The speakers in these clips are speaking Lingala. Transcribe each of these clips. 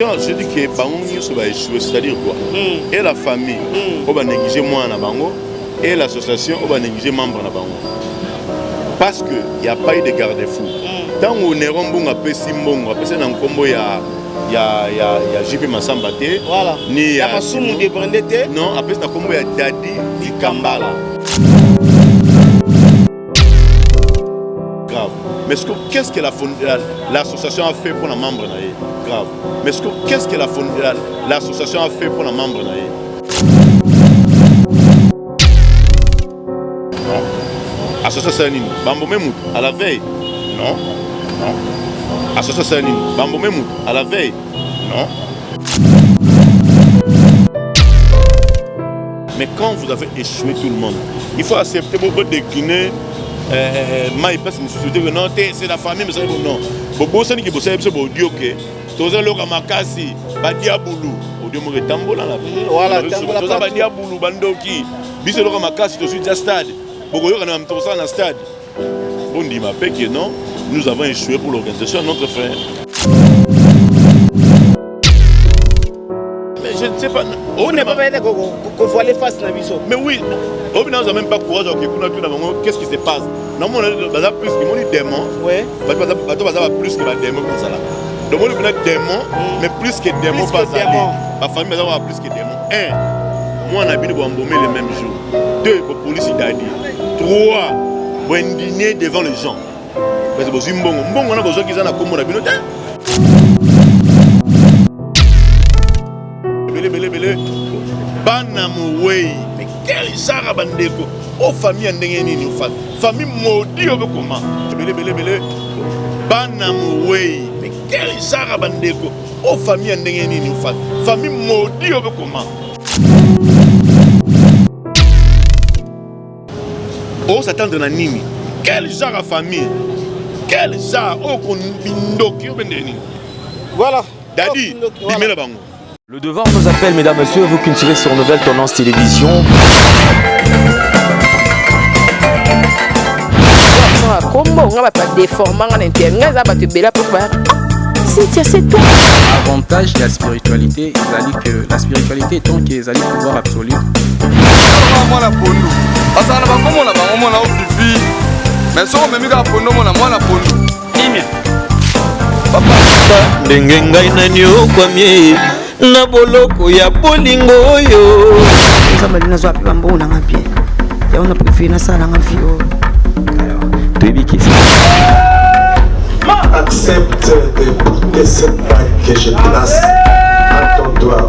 Je dis que Bango va échouer, c'est-à-dire quoi? Et la famille, on va négliger moi à Bango, et l'association, on va négliger membre à Bango. Parce qu'il n'y a pas eu de garde-fou. Tant qu'on est remboursé, on a Simbongo, après c'est un combo, il y a JP Massamba, voilà. Il y a Masumu de Brendete. Non, après c'est un combo, il y a Dadi Dikambala. Grave. Mais qu'est-ce que l'association a fait pour la membre? Grave. Mais qu'est-ce que l'association a fait pour la membre? Non. Association Bambo Memout à la veille? Non. Non. Association Bambo Memout à la veille? Non. Mais quand vous avez échoué tout le monde, il faut accepter vos décliner. Non, c'est la famille, mais ça non. Bobo, c'est qui bosse, c'est audio que. Tous les gens makasi, badia boulou, audio mo tambola la. Voilà, tambola. Tous les badia boulou, bandoki. Bise les gens makasi, tu suis déjà stade. Bogo yo kana mtosa na stade. Bon dit ma paix que non, nous avons échoué pour l'organisation notre frère. Mais je ne sais pas. On n'est pas prêt qu'on voit les faces dans biso. Mais oui, on n'a même pas courage qu'est-ce qui se passe. Non, on a plus que des démons. Ouais. Plus que des démons comme ça là. Donc on a des démons, mais plus que des démons pas ça. Ma famille va plus que des démons. 1. Moi on a bien embaumer le même jour. 2. Pour police d'Adi. 3. Pour indigner devant les gens. Parce que vous mbongo on a besoin qu'ils en a comme on a bien. Belé. Banamoué. Mais quel Sarah Bandeko? Oh, famille en famille maudite, comment? Belé. Banamoué. Mais quel Sarah Bandeko? Oh, famille en famille maudite, comment? Oh, s'attendre à Nini. Quel genre de famille? Quel genre? Oh, qu'on bindoki, voilà. Dadi, dimela bango. Le devoir nous appelle, mesdames, messieurs, vous qui nous suivez sur Nouvelle Tendance Télévision. Avantage de la spiritualité, la spiritualité étant qu'ils allaient pouvoir absolu. na boloko ya bolingo oyo nzamba linazo api bambo na ngapie ya ona préféré na sala ngafio tebikisa. Accepte d'écouter cette bague que je place à ton doigt.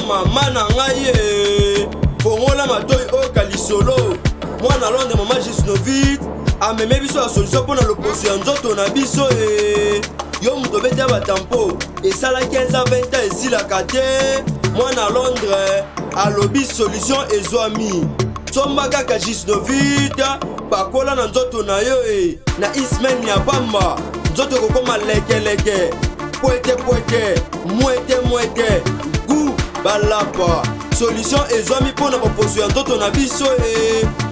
Maman na ngai fongola matoi o kalisolo. Moi na londe maman Gisnovit ameme biso la solution pour l'opposition ya nzoto na biso yo muto bete ba tampo et ça la 15 à 20 ans ici la kate moi na Londres alobi solution ezwami somba kaka Gisnovit pakola na nzoto na yo na ismen ya bamba nzoto kokoma leke poete mwete gu balapa solution ezwami mpona baposo ya nzoto na biso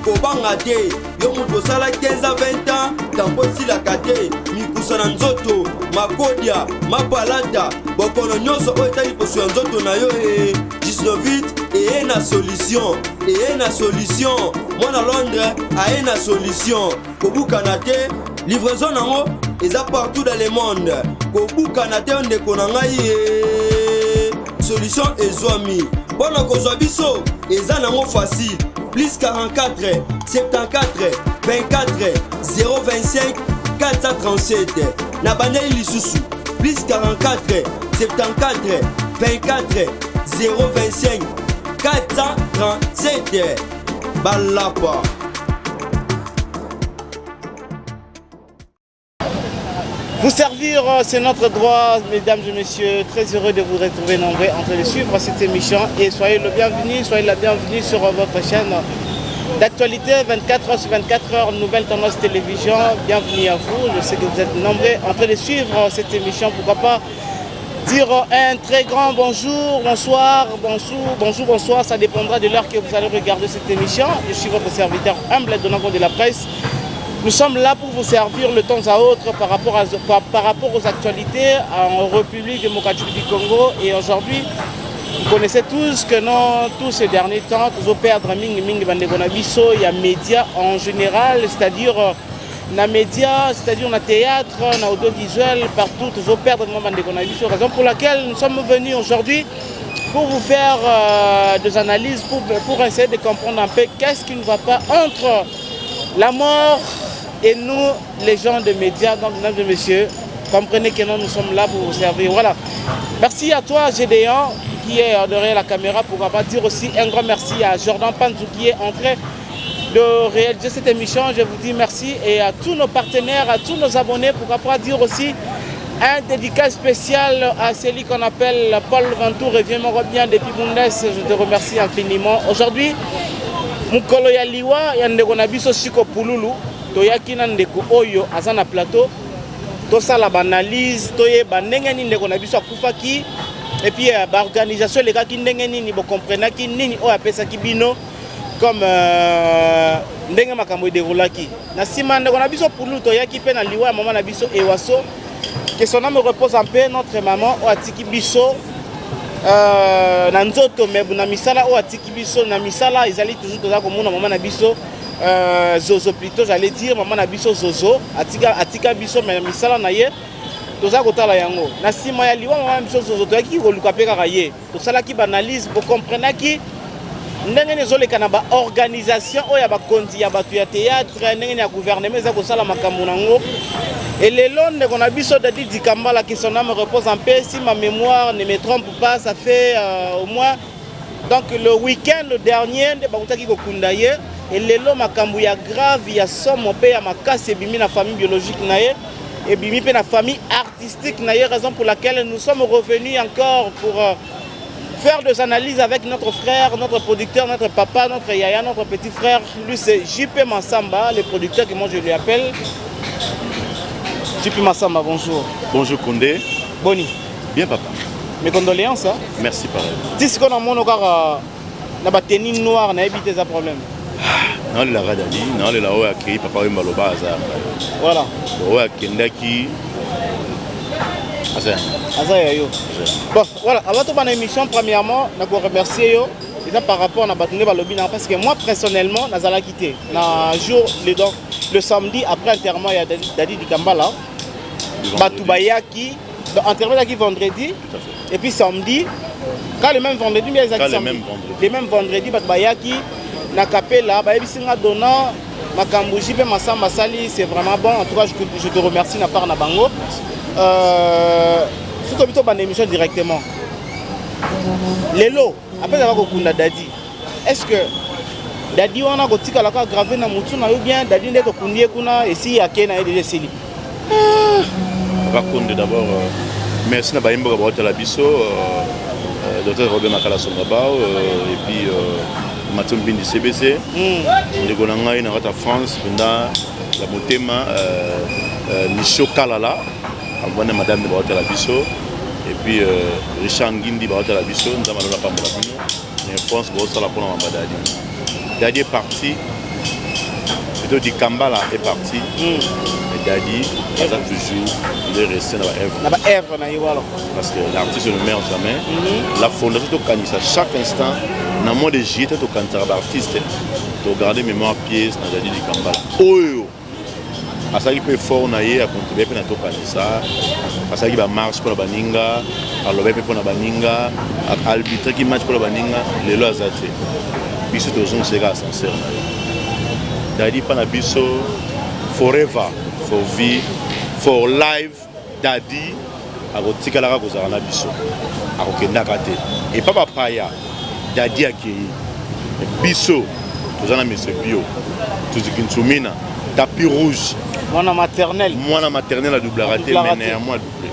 kobanga te yo moto osala 15 à 20 ans tampo esilaka te mikusa na nzoto makodia mapalata bokono nyonso oyo etali poso ya nzoto na yo 19 eye na solution mwana Londres aye na solution kobukana te livraison nango eza partout dans le monde kobukana te ndeko na ngai solution ezwami mpona kozwa biso eza nango facile plus 44 74 24 025 437 na bandeli lisusu plus 44 74 24 025 437 balapa. Vous servir, c'est notre droit, mesdames et messieurs. Très heureux de vous retrouver nombreux en train de suivre cette émission. Et soyez le bienvenu, soyez la bienvenue sur votre chaîne d'actualité 24 h sur 24 heures, Nouvelle Tendance Télévision. Bienvenue à vous. Je sais que vous êtes nombreux en train de suivre cette émission. Pourquoi pas dire un très grand bonjour, bonsoir, bonsoir, ça dépendra de l'heure que vous allez regarder cette émission. Je suis votre serviteur humble donnant compte de la presse. Nous sommes là pour vous servir le temps à autre par rapport aux actualités en République démocratique du Congo. Et aujourd'hui, vous connaissez tous que tous ces derniers temps, nous avons perdu il y a médias en général, c'est-à-dire na médias, c'est-à-dire na théâtre, na audiovisuel, partout, nous avons perdu raison pour laquelle nous sommes venus aujourd'hui pour vous faire des analyses, pour essayer de comprendre un peu qu'est-ce qui ne va pas entre la mort et nous, les gens des médias. Donc, mesdames et messieurs, comprenez que nous sommes là pour vous servir. Voilà. Merci à toi, Gédéon, qui est derrière la caméra. Pourquoi pas dire aussi un grand merci à Jordan Panzou, qui est en train de réaliser cette émission. Je vous dis merci. Et à tous nos partenaires, à tous nos abonnés. Pourquoi pas dire aussi un dédicace spécial à celui qu'on appelle Paul Ventoux. Reviens-moi bien depuis Bundes. Je te remercie infiniment. Aujourd'hui, Mukolo ya liwa ya ndeko na biso siko pululu toyaki na ndeko oyo aza na plateau tosala banalise toyeba ndenge nini ndeko na biso akufaki et puis baorganisation elekaki ndenge nini bokomprenaki nini oyo apesaki bino comme ndenge makambo ederoulaki na nsima ndeko na biso pululu toyaki mpe na liwa ya mama na biso Ewaso que son âme repose en paix. Notre maman oyo atiki biso na nzoto mebu na misala o atiki biso na misala ezali toujours toza komona mama na biso Zozo plutôt j'allais dire mama na biso Zozo atika biso mais misala na ye toza kotala yango na sima ya liwa mama na biso Zozo toyaki koluka pe kaka ye tosalaki banalise pour comprendre ki ndenge nezoleka na baorganisation oyo ya bakonzi ya bato ya théâtre ndenge ya gouvernement eza kosala makambo nango. Et le long de qu'on a vu sur Dadi Dikambala qui son âme repose en paix, si ma mémoire ne me trompe pas, ça fait au moins donc le week-end dernier de Bautaki Kokundaye et le long makambu ya grave ya somme pe ya makasi et bimi na famille biologique naie et bimi pe na famille artistique naie, raison pour laquelle nous sommes revenus encore pour faire des analyses avec notre frère, notre producteur, notre papa, notre yaya, notre petit frère. Lui c'est JP Massamba, le producteur que moi je lui appelle. JP Massamba, bonjour. Bonjour Condé. Boni. Bien papa. Mes condoléances. Hein? Merci pareil. Si ce qu'on a mon encore na tenue noire na évité ça problème. Non la radali, non la oya qui papa we maloba azar. Voilà. Oya kendaki. Asa yo. Bon, voilà, avant toute émission premièrement, na ko remercier yo. Et par rapport à Batunde Balobi, parce que moi personnellement, je suis quitté. Le samedi après l'enterrement, il y a Dadi Dikambala. Batoubayaki, enterrement vendredi. Et puis samedi, quand le même vendredi, le même vendredi, Batoubayaki, Nakapela, Bayebisinga Dona, Makambouji, Massamba Sali, c'est vraiment bon. En tout cas, je te remercie de part de Bango. C'est comme une émission directement. Les lots. Après avoir kokunda Dadi, est-ce que Dadi wana kotika la ka gravé na mutu na yo bien Dadi ndeko kundie kuna et si akena déjà sili. Raconte d'abord merci na baimbo ka bota la biso docteur Robert Makala Songabao et puis Matom Bindi CBC ndeko na ngai na rata France penda la motema Micho Kalala amwana madame de bota la biso. Et puis Richard Ngindi va la biso, nous avons la parole mais je pense que ça la prendre en Dadi. Dadi est parti, plutôt dit Kambala est parti, mais Dadi a toujours il est resté dans la œuvre. Parce que l'artiste ne meurt jamais. La fondation de Kanissa, chaque instant, dans le mois de juillet, tu as l'artiste, tu as gardé mémoire pièce dans Dadi de Kambala. Oh! Asaki pe fort na ye a contribuer pe na to kanisa asaki ba marche pour la baninga alobe pe pour na baninga arbitre qui match pour la baninga lelo azate biso to zon sera sincère na ye Dadi pa na biso forever for vie for life Dadi akotikala ka kozala na biso akokendaka te et pas papaya Dadi akei biso tozana monsieur bio tuzikintsumina tapis rouge. Moi maternelle à double raté, mais néanmoins doublé.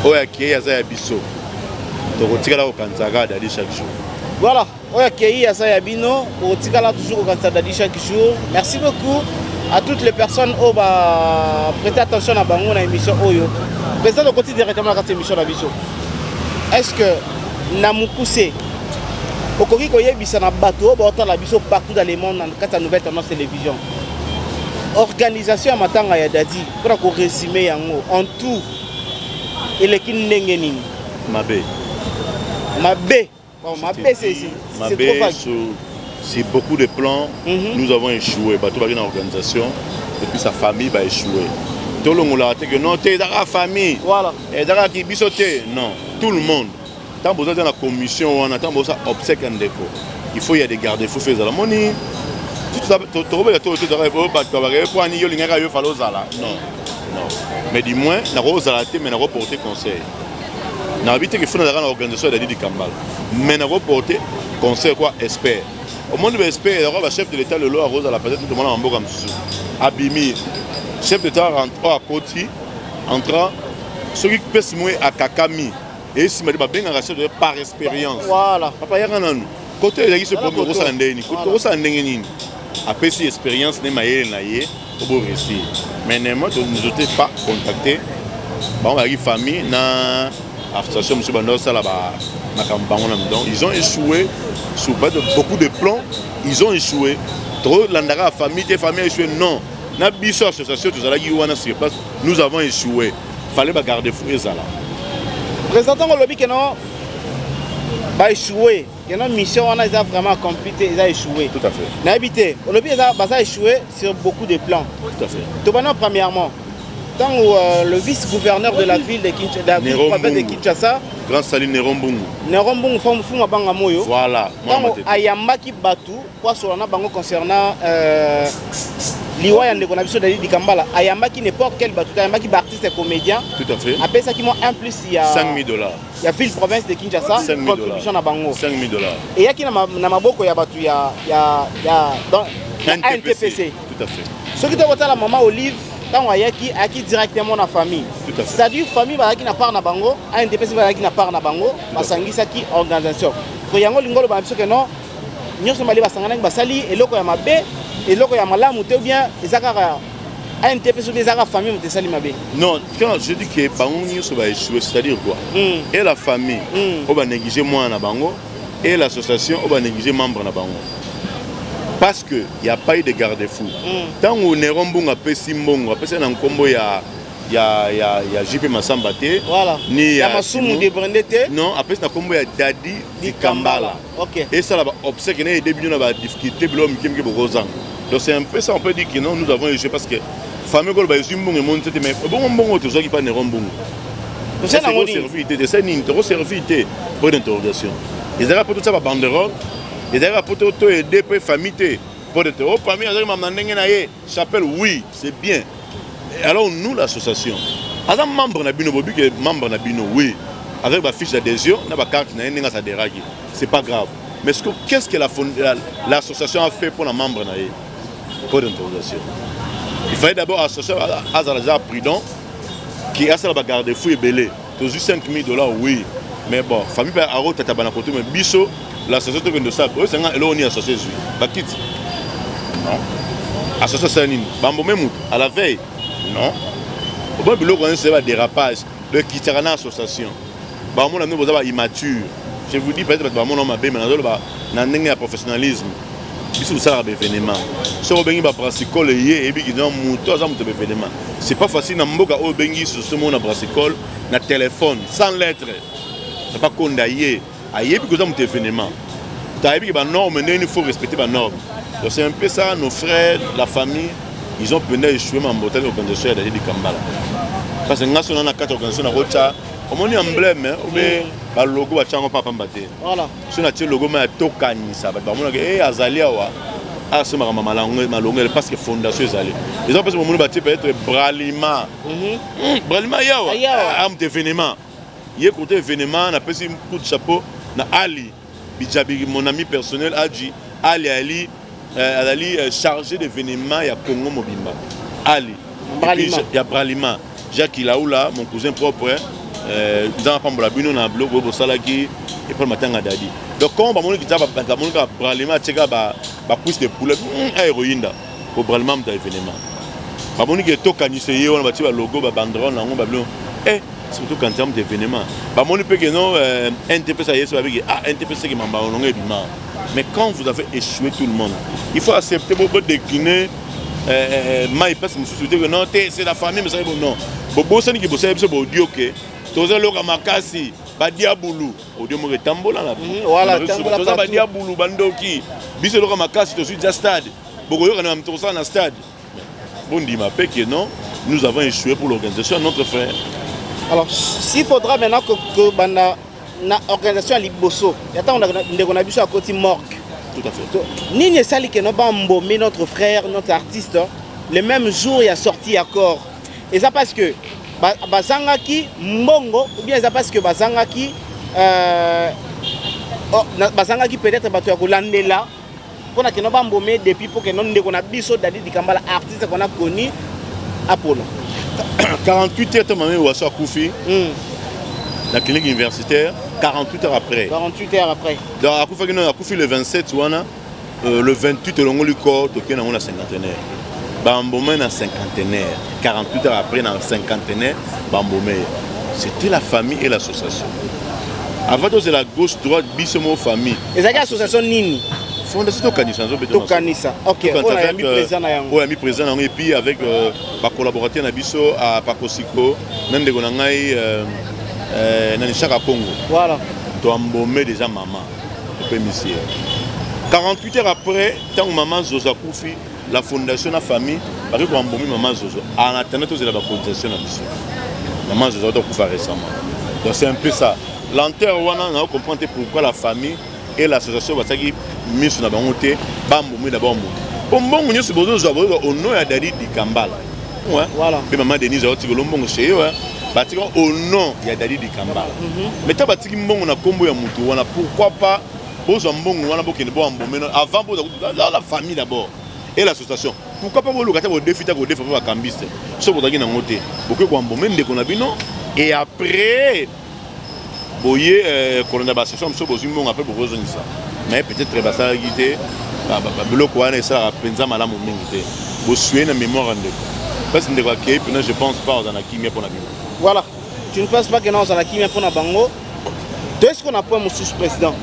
Oya qui a ça biso. Donc on tire là au Kanzaga Dadi chaque jour. Voilà. Oya qui a ça bino, on tire là toujours au Kanzaga Dadi chaque jour. Merci beaucoup à toutes les personnes qui ont prêté attention à Bango dans l'émission Oyo. Président de côté directement la émission d'Abiso. Est-ce que Namoukoussé, au Kori Koyebisa na bateau, la biso partout dans le monde, dans la nouvelle tendance télévision. Organisation à Matanga Yadadi, pour résumer en tout, et les Kinengenin. Mabé. Mabé. Bon, Mabé, c'est trop vague. C'est beaucoup de plans, nous avons échoué. Bateau dans l'organisation, et puis sa famille va échouer. Tout le monde a dit que non, tu es dans la famille. Voilà. Et dans la bisoté. Non, tout le monde. Tant que vous êtes dans la commission, on attend que vous obsèque un déco. Il faut y avoir des garde-fous faits à la monnaie. Non. Mais du moins, on a reporté mais on a reporté conseil. On a habité qu'il faut dans l'organisation de Kambala. Mais on a reporté conseil quoi, espère. Au monde de espère, le chef de l'État, le loi rose à la peut-être tout le monde en Boga Moussou. Abimi, chef d'État rentre à Koti, entrant, ceux qui peuvent se mouiller à Kakami. Et si je bien racheté par expérience. Voilà. Papa, il y a un côté de ce premier gros sandéni. Côté gros sandéni. Après, si expérience n'est pas au beau récit. Mais néanmoins, nous n'avons pas contacté. On va arriver famille, na association M. Bandor, ça là-bas, na campagne. Ils ont échoué sur beaucoup de plans. Ils ont échoué. Trop l'andara famille, tes familles échoué. Non. Na biso association, nous avons échoué. Il fallait garder fou et ça là. Présentant le lobby qui a échoué, qui a une mission, on a vraiment accompli, ils ont échoué. Tout à fait. On a habité. Le lobby a échoué sur beaucoup de plans. Tout à fait. Tout d'abord, premièrement, tant le vice-gouverneur de la ville de Kinshasa, Grand Saline Nerombungu. Nerombungu Fumwa Bangamoyo. Voilà. Tant Ayambaki Batu, quoi sur la bango concernant Liwa Yande qu'on a vu sur Dali Kambala, Ayambaki n'importe quel Batu, Ayambaki artiste et comédien. Tout à fait. Après ça, qui m'ont un plus, il y a $5,000. Il y a ville province de Kinshasa, contribution à Bango. $5,000. Et il y a qui n'a Maboko, il y a Batu, il y a dans NTPC. Tout à fait. Ce qui doit être la maman Olive, quand on a qui directement dans la famille. C'est-à-dire famille qui n'a pas na Bango, NTPC qui n'a pas na Bango, Basangisa qui organisation. Pour Yango Lingolo, que non, nous sommes allés à Sanganek Basali, et l'autre Yamabe, et l'autre Yamalam, ou bien, et Zakara. NTPC ou bien Zakara famille, ou Tessali Mabé. Non, quand je dis que Bango va échouer, c'est-à-dire quoi? Et la famille, on va négliger moi na Bango, et l'association, on va négliger membre na Bango. Parce qu'il n'y a pas eu de garde-fou. Tant qu'on est remboursé à Pessimbongo, après c'est un combo, il y a JP Massambate. Voilà. Il y a Massoumou de Brendete. Non, après c'est un combo, il y a Dadi di Kambala. Ok. Et ça, observe qu'il y a des millions de difficultés, donc c'est un peu ça, on peut dire que non, nous avons échoué parce que la famille de Zimbabwe est montée, mais bon, tout ça qui pas de remboursé. C'est une servité, c'est une servité pour l'interrogation. Ils ont tout ça par banderole. Et d'ailleurs, pour aider les familles, pour aider les familles, chapelle, oui, c'est bien. Alors, nous, l'association, as un membre de Bino, membre de Bino, oui, avec ma fiche d'adhésion, ma carte, c'est pas grave. Mais qu'est-ce que l'association a fait pour les membres pour l'interrogation? Il fallait d'abord associer à Azalaja Prudent, qui a ça la garde-fou et belé. Tu as $5,000, oui. Mais bon, famille a roté à Tabanakoto, mais Bisso. L'association de ça, c'est un éloni associé. Bakit. Non. Association Sanine. Bambo même à la veille. Non. Au bon bureau, c'est un dérapage. Le Kitarana association. Bambo, nous avons immature. Je vous dis peut-être que mon nom a bien, mais nous avons un professionnalisme. Bisous ça a événement. Si on a un brassicole et puis ils ont un événement. C'est pas facile na mboka au bengi sur ce monde à brassicole, na téléphone, sans lettre. C'est pas condamné. Il faut respecter les normes. Donc c'est un peu ça, nos frères, la famille, ils ont pu échouer dans l'organisation de Kambala. Parce que nous avons 4 organisations, on a un emblème, le logo de Papa Mbate. Voilà. Si on a le logo de Tokani, ça va être Azalia. Parce que fondation est allée. Ils ont peut-être Bralima. Bralima, il y a un événement. Il y a un événement, on a pris un coup de chapeau. Ali, mon ami personnel, Ali chargé d'événements à Congo Mobimba. Ali. Il y a Bralima. Jacques Ilaoula, mon cousin propre. Dans la Bino, on a un blog au Salaki et pour le matin à Dadi. Donc, quand on a Bralima, tu as pousse de poulet, héroïne pour Bralima, tu as événement. On a un logo, un banderole, surtout quand termes d'événements. Bah, mon peut que non, NTP ça y est, avec NTP c'est qui m'a ballonné bima. Mais quand vous avez échoué tout le monde, il faut accepter pour décliner. Mais parce que je que non, c'est la famille, mais ça bon non. Bobo c'est qui bosse, c'est bon Dieu que. Toza loka makasi, ba diabulu. Audio mo tambola là. Voilà, tambola. Toza ba diabulu bandoki. Biso loka makasi, to suis déjà stade. Bogo yo kana mtosa na stade. Bon dit ma que non, nous avons échoué pour l'organisation notre frère. Alors, s'il faudra maintenant que bana na organisation à Liboso, il y a tant on a vu sur à côté morgue. Tout à fait. Nini sali que nous ba mbomé notre frère, notre artiste, le même jour il a sorti accord. Et ça parce que bazangaki mbongo ou bien ça parce que bazangaki bazangaki peut-être bato ya kolandela pona que nous ba mbomé depuis pour que nous ndeko na biso Dadi Dikambala artiste qu'on a connu Apollo. 48 heures, tu as Koufi, la clinique universitaire, 48 heures après. 48 heures après. Donc, à Koufi, le 27, le 28, le corps, tu as un cinquantenaire. Bambomé, un cinquantenaire. 48 heures après, un cinquantenaire, Bambomé. C'était la famille et l'association. Avant, c'est la gauche-droite, Bissomo famille. Et ça, l'association Nini? Fondation Tokanisa. Ok, on a mis présent à Yango. Oui, mis présent et puis avec ma collaborateur Nabiso à Pakosiko, même de Gonangai, Nanishaka Congo. Voilà. Tu as embaumé déjà maman. 48 heures après, tant que maman Zoza Koufi, la fondation, la famille, parce que tu as embaumé maman Zozo. En attendant, tu as la fondation Nabiso. Maman Zozo a Koufa récemment. Donc c'est un peu ça. L'enterre, on a compris pourquoi la famille et l'association va s'agir mis sur la banque, bambou, d'abord. Pour moi, on est besoin au nom de Dadi Dikambala. Voilà. Et maman Denise a dit que l'on chez eux, au nom de Dadi Dikambala. Mais tu as dit qu'on a combo à Moutou, pourquoi pas aux ambons, on a beaucoup de bon avant la famille d'abord et l'association. Pourquoi pas le défi de la cambiste? Ce que vous avez noté, beaucoup de bon qu'on a vu non. Et après, boye qu'on a l'association, nous avons après pour rejoindre ça. Mais peut-être que ça a été bloqué et ça a pensé à la mobilité. Vous suivez la mémoire en deux. Parce que je ne pense pas aux anakimia pour la vie. Voilà. Tu ne penses pas que nous aux anakimia pour la bango? Est-ce qu'on a pas mon sous-président?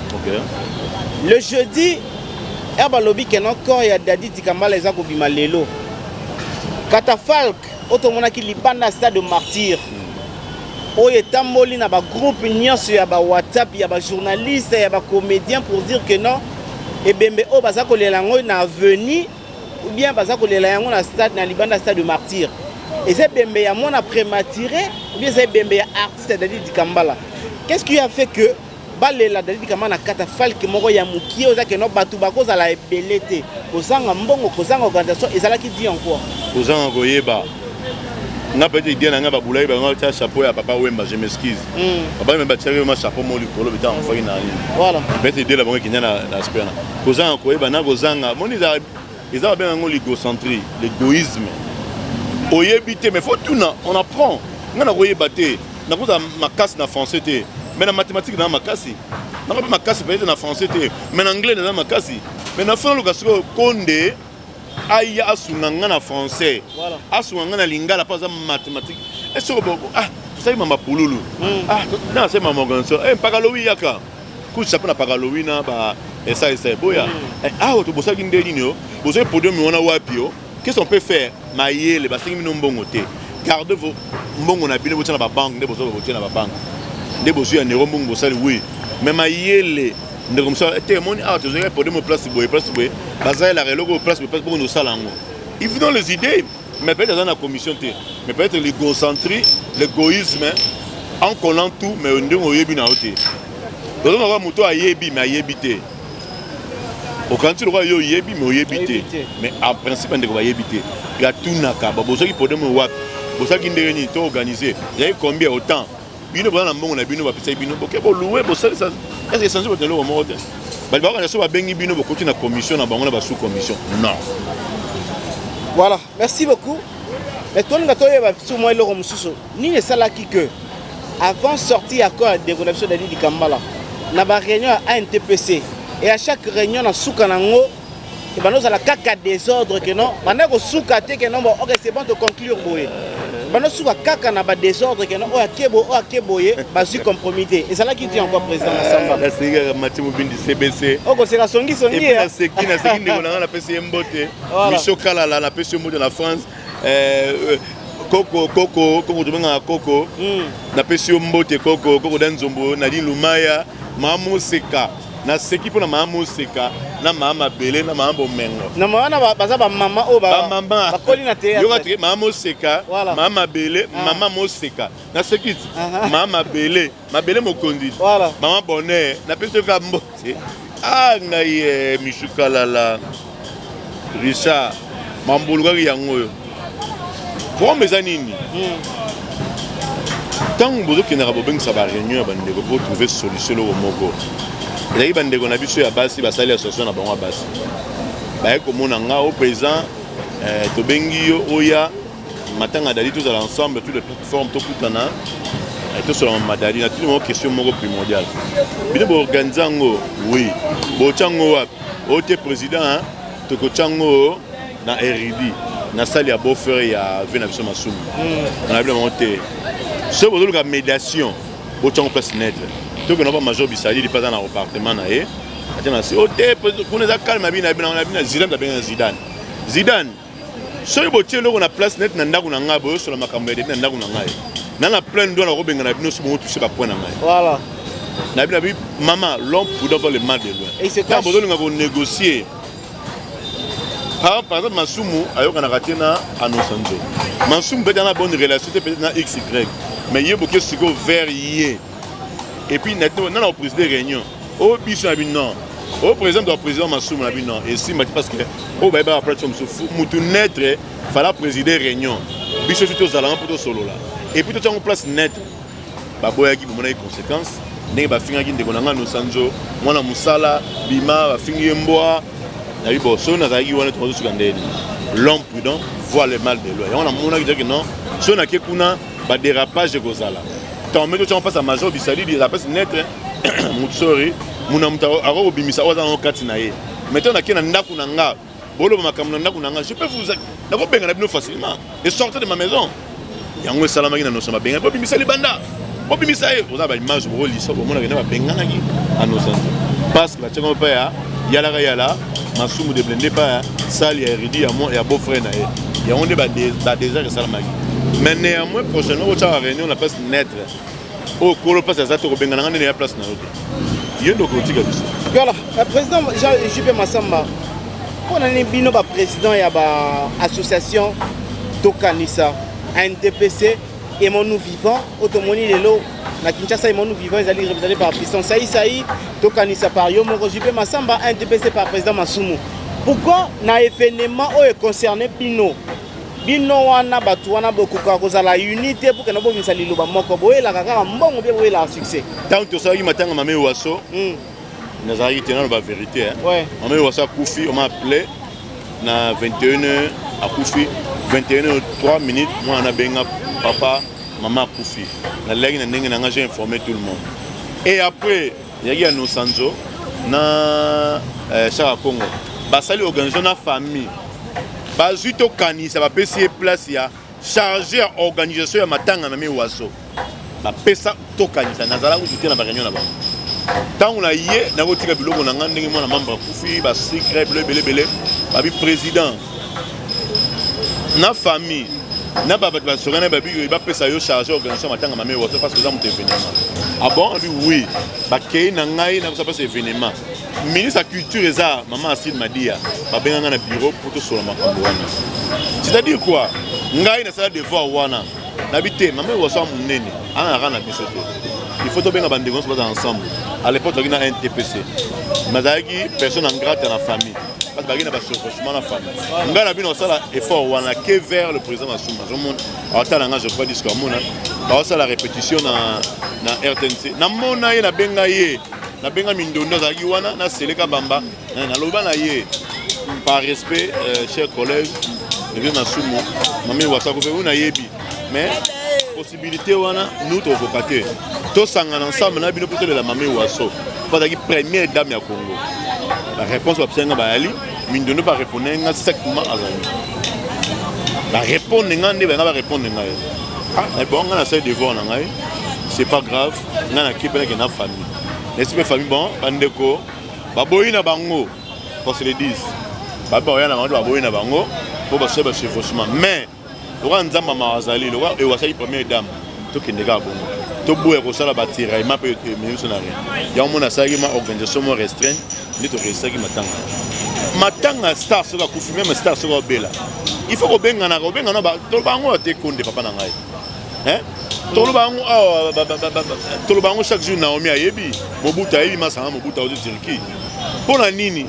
Le jeudi, Herba Lobby qui est encore il y a Dadi Dikambala les Akobima Lelo. Catafalque, autrement qui libanda stade de martyr. Il y a un groupe, il y a un WhatsApp, il y a un journaliste, il y a un comédien pour dire que non. Et bien, il y a un venu, ou bien il y a un stade de martyr. Et c'est bien, il y a un prématuré, ou bien c'est bien, il y a un artiste Dadi Dikambala. Qu'est-ce qui a fait que la Dadi Dikambala a catafalque, il y a un mouki, il y a un batoubaco, il y a un belleté. Il y a un mbongo, il y a une organisation, et ça qui dit encore. Il y a un na peut-être dire nga babula ba nga chapeau ya papa Wemba, je m'excuse. Papa Wemba tiré ma chapeau mo likolo bita en fa ina. Voilà. Peut-être dire la banque kinya na spena. Kozanga ko eba na kozanga. Moni za ils bien ngo l'égocentrie, l'égoïsme. Oyebité mais faut tout on apprend. Nga na koyebate. Na ko za makasi na français té. Mais na mathématique na makasi. Na ko makasi peut-être na français té. Mais en anglais na makasi. Mais na fa lo kasiko Konde aïe asunanga na français asunanga na lingala pas mathématique est-ce que vous savez maman pouloulou non c'est maman organisation pagalowi yaka ku chapeau na pagalowi na ba ça boya to bosa ki ndeli nyo bosa podium on a wapio qu'est-ce qu'on peut faire mayele ba singi mbongo te gardez vos mbongo na bino botina ba banque de bosa botina ba banque de bosu ya nero mbongo bosali oui mais mayele de comme ça témoigne tu sais pour me place boy baza la reloko place pour nous salango ils vous donnent les idées mais peut-être dans la commission mais peut-être l'égocentrie l'égoïsme en collant tout mais on dit on yebi na oté donc on va moto ayebi mais ayebité au quand tu le vois yebi mais oyebité mais en principe on va yebité il y a tout naka bozo qui pour me wap bozo qui ndeni to organiser il y a combien autant bino bana mbongo na bino ba pesa bino boke bo louer bo ça est-ce que sensible de l'eau mode ba ba na so ba bengi bino bo continue na commission na bango na ba sous commission non. Voilà, merci beaucoup. Mais toi nga to yeba sous moi le mususu ni sala ki que avant sortir accord de connexion de Dadi Dikambala na ba réunion à NTPC et à chaque réunion na souka nango et ben nous à la caca désordre que non bana ko souka te que non bon OK c'est bon de conclure boye bana suka kaka na ba désordre que o akeboye ba su compromis et ça là qui dit encore président Massamba la série Mathieu Mobindi CBC oko c'est la songi et puis la série ndeko na pesi mbote Michel Kalala na pesi mbote na France Coco tumenga Coco na pesi mbote Coco danzombo na Lumaya Mamu Seka na seki pona Mamu Seka na mama Belé na mama Bomengo na mwana baza ba mama o ba mama bakoli na théâtre yo ka mama Seka mama Belé mama Moseka na seki mama Belé mokondi mama Bonheur na pesi ka mbote ngai Mishukalala Richard Mambuluka yango pour mes anini tant que vous avez besoin de savoir réunion pour trouver solution au moko les bandeko na biso ya basi basali association na bango basi ba ko mona nga au présent to bengi oya matanga dali tous ensemble toutes les plateformes to kutana to sur la madali na tout question moko primordial bino bo organizango oui bo chango wa ote président to ko chango na RD na salle ya beau-frère ya vena biso masumu on a bien monté ce besoin de médiation bo chango place net to que non pas major bisali il pas dans l'appartement na e atena si ote pour les calme bina Zidane so bo tielo na place net na ndaku na ngabo so la makambo ya na ndaku na ngai na plein de na robenga na bino so mo toucher ba point na ngai voilà na bina bi maman l'homme pour devant le mal de loin et c'est quand besoin de négocier par exemple Masumu ayoka na katina anosanzo Masumu peut avoir une bonne relation peut-être na XY mais il y a beaucoup de vers hier et puis maintenant on a président de réunion au biso na bino au président du président Masumu na bino et si parce que au baba après comme so mutu naître fallait présider réunion biso tout aux allant pour solo là et puis tout en place net ba boya ki bomona les conséquences ndenge ba finga ki ndeko na ngano sanzo mwana musala bima ba fingi mboa na bibo so na zaki wana to zo ndeni l'homme prudent voit le mal de loin et on a mona ki dire que non so na ke kuna ba dérapage kozala tant mais tu en passe à major bisali la passe net mutsori muna mutaro aro bimisa oza en katina ye maintenant na ke na ndaku na nga bolo makambo na ndaku na nga je peux vous na ko benga na bino facilement et sortez de ma maison yango salama ki na nosama benga bo bimisa libanda bo bimisa ye oza ba image bo liso bo mona ke na benga na ki anosanzo parce que ba tchengo pa ya yala Masumu de blende pa sali ya ridi ya mon ya beau frère na ye ya on ba désert salama ki mais néanmoins prochainement au tcha réunion la place net au kolo place ya zato ko benga na ngane ya place na yote yendo ko tika biso voilà président Jean-Juppé Massamba pour nani bino ba président ya ba association Tokanisa NTPC et mon nous vivant automoni lelo na Kinshasa et mon nous vivant ils allaient représentés par Piston Saï Tokanisa par Yomo Jean-Juppé Massamba NTPC par président Masumu pourquoi na événement o est concerné bino wana batu wana bokoka kozala unité pour que na bomisa liloba moko boyela kaka mbongo bien boyela succès tant que ça qui matanga mame waso nazari tenant la vérité hein ouais mame waso kufi on m'a appelé na 21h à kufi 21h 3 minutes moi na benga papa maman kufi na legi na ndenge na j'ai informé tout le monde et après yaki no sanzo na Chaka Congo basali organisation na famille bazui to kanisa ba pesi place ya chargé à organisation ya matanga mame waso ba pesa to kanisa nazala ku tena ba réunion na ba tant on a yé na ko tika biloko na ngandenge mona membre kufi ba secret belé ba bi président na famille na ba ba sogana ba bi ba pesa yo chargé organisation matanga mame waso parce que ça monte événement ah bon oui ba kei na ngai na ko ça événement ministre de la culture et ça maman Asile Madia ba benga na bureau pour tout sur la makambo wana c'est-à-dire quoi ngai na sala devoir wana na bité maman waso munene ana rana biso te il faut to benga bandeko se battre ensemble à l'époque on a un TPC mazaki personne en grade dans la famille parce que na ba franchement la famille ngai na bino sala effort wana que vers le président Masumu je monde atala nga je crois disque mona ba sala la répétition na RTNC na mona ye na benga ye na benga mindondo zaki wana na seleka bamba na loba na ye par respect chers collègues de bien Masumu mami wasa ko fe na yebi mais possibilité wana nous to vocateur to sangana ensemble na bino poto de la mami waso pas qui première dame ya Congo la réponse va bien ba ali mindondo pas répondre nga sectement azali la répondre nga ne ba répondre nga Mais bon, on a essayé de voir, c'est pas grave, on a équipe avec une famille. L'esprit famille, bon, Bandeko, Baboyi na bango, qu'on se le dise. Baboyi na bango, pour passer par chez Fauchement. Mais, le roi Nzamba Marazali, le roi Ewasai, première dame, tout qui n'est pas bon. Tout beau est ça la bâtire, il m'a payé mieux son arrêt. Il y a un monde à ça, il m'a organisation restreinte, il est au reste qui m'attend. Matanga star sur la coupe, même star sur la bella. Il faut que Benga na Robin, on a tout le bango à tes comptes de papa Nangai. Hein? Tout le bango chaque jour Naomi a yebi, Mobuta yebi masanga Mobuta au Turquie. Pour la nini,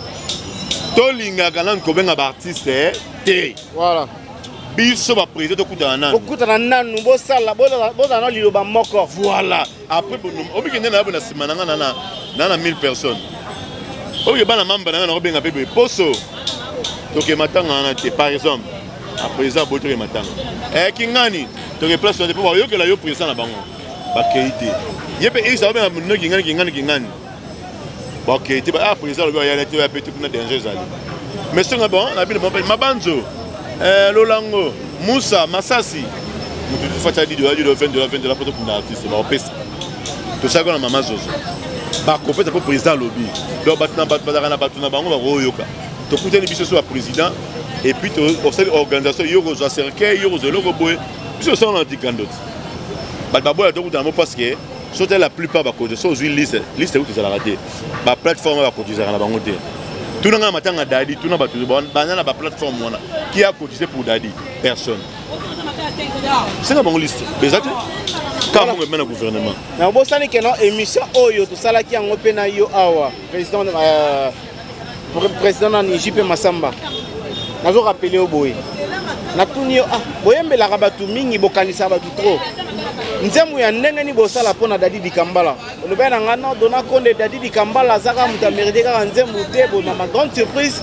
Tolinga galant ko benga artiste té. Voilà. Biso va président to kutana. Okutana nanu bo sala bo na liloba moko. Voilà. Après obi kende na bona simananga na 1000 personnes. Obi bana mamba na ko benga bebe poso. Donc matanga na té par exemple. Après ça boto matanga. Kingani to replace on pour yo que la yo président na bango. Ba keité. Yebe e ça va no kingani. Ba keité ba président lo ya na té pe tout na danger zali. Mais ce nga bon na bi mabanzo. Lolango, Moussa, Massassi, nous faisons des vidéos de la photo pour l'artiste, c'est pas tout ça qu'on a maman Zozo. Par contre, c'est pour le président lobby. Donc, tu coûtes les bisous sur le président et puis tu as l'organisation, il y a un cercueil, il y a un logo, puis ça on a dit quand d'autres. Parce que c'est la plupart des côtés, c'est une liste où tu as raté. La plateforme va cotiser à la banque. Tout le monde a Dadi, tout le monde a une plateforme qui a cotisé pour Dadi. Personne. C'est une bonne liste. Quand on est au gouvernement. Mais on sait que notre émission Oyo, tout ça là qui a un peu na yo awa, président de JP Massamba. Je vais rappeler au boy. Na tuni ah, boyembe la rabatu mingi bokanisa batu trop. Nzemu ya ndenge ni bosala pona Dadi Dikambala. Le ben ngana dona konde Dadi Dikambala zaka mutameride ka nzemu te bo ma grande surprise.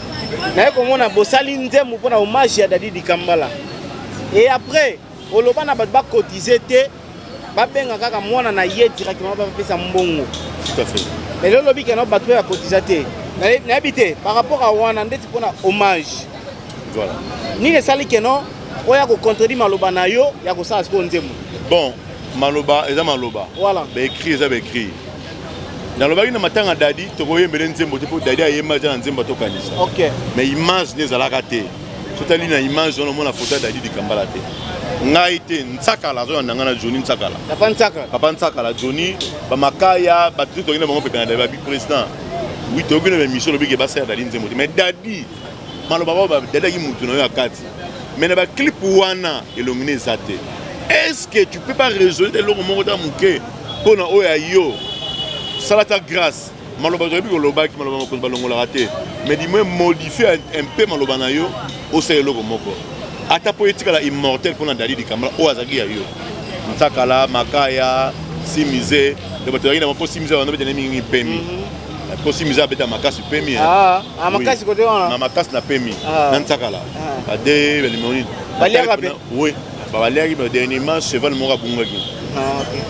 Na ko mona bosali nzemu pona hommage ya Dadi Dikambala. Et après, oloba na ba cotiser te ba benga kaka mwana na ye directement ba pesa mbongo. Tout à fait. Mais le lobby que no ba to ya cotiser te. Na habité par rapport à wana ndeti pona hommage. Voilà. Ni les sali que non, oya ko contredire maloba na yo ya ko sa ko nzemu. Bon. Maloba, et Maloba. Voilà. Écrit, ça écrit. Dans le bagage, on a Dadi, tu vois, Dadi a image dans Nzembo to kanisa. Ok. Mais image n'est pas raté. Tout à l'heure, image, on a la photo Dadi di Kambala. Ngaite, Nsakala, on a un Johnny Nsakala. Papa Nsakala. Papa Nsakala, Johnny, Bamakaya, Batu, tu as un président. Oui, tu as une mission, le big bassin Dadi Nzembo. Mais Dadi, Maloba, Dadi Moutouna à 4. Mais il y a un clip où on a illuminé Zate. Est-ce que tu ne peux pas résoudre le moment de pour na oya yo salata grâce maloba de bi loba ki maloba ko balongo la raté mais dis-moi modifier un peu maloba na yo au c'est le moko ata politique la immortel pour na Dadi Dikambala o azagi ya yo Nsakala Makaya Simize de baterie na po Simize on a mingi pemi po Simize abeta makasi pemi makasi côté on na makasi na pemi na Nsakala ade belimoni balia rapé oui babalaki dernièrement cheval moko abungaki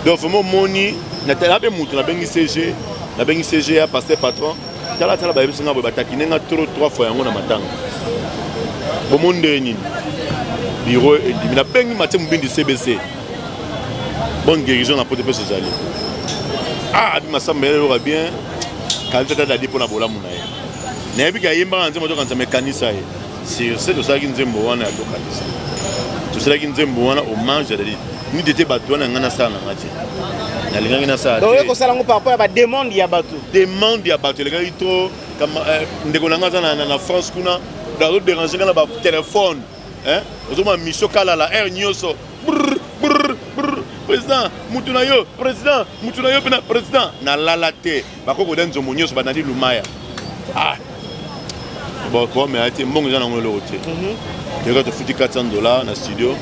donc vraiment moni na be mutu na bengi CG a passé patron tala bayebisinga boye batakinenga trop 3 fois yango na matanga bomonde nini bureau edimi na bengi matie mobindi CBC bonne guérison na pote pe sezali abi masamba elora bien kalita tata di mpona bolamu na ye nayebi ka yembaka nzembo tokanisa mekanisa ye sur ce tosalaki nzembo wana ya tokanisa tosalaki nzembo wana hommage ya Dadi ni tete bato wana nga nasala na nga te nalingaki nasala te donc okosala ngo par rapport ya bademande ya bato elingaki tro ndeko na nga aza na France kuna azoderange nga na batelefone ozomona mission kalala aire nyonso président mutu na yo mpena président nalala te bakokoda nzomo nyonso banandi lumaya bon comme ate mbongo eza nango eloko te yaka tofuti $400 na studio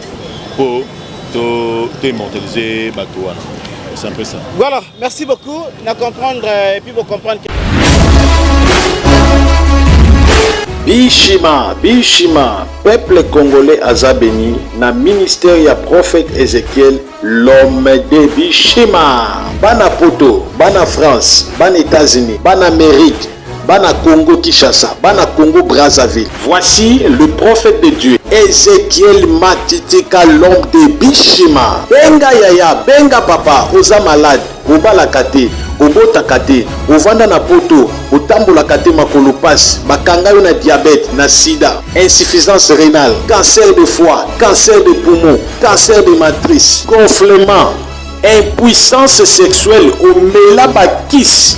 pour immortaliser bato wana c'est un peu ça. Voilà, merci beaucoup de comprendre et puis vous comprendre que Bishima, peuple congolais azabeni na ministère ya prophète Ézéchiel l'homme de Bishima. Bana Poto, bana France, bana États-Unis, bana Amérique, bana Congo Kinshasa, bana Congo Brazzaville. Voici le prophète de Dieu, Ezekiel Matitika, l'homme de Bishima. Benga yaya, benga papa, oza malade, obalaka te, obotaka te, ovanda na poto, otambolaka te makolo pasi, bakanga yo na diabète, na sida, insuffisance rénale, cancer de foie, cancer de poumon, cancer de matrice, gonflement, impuissance sexuelle, omela bakis.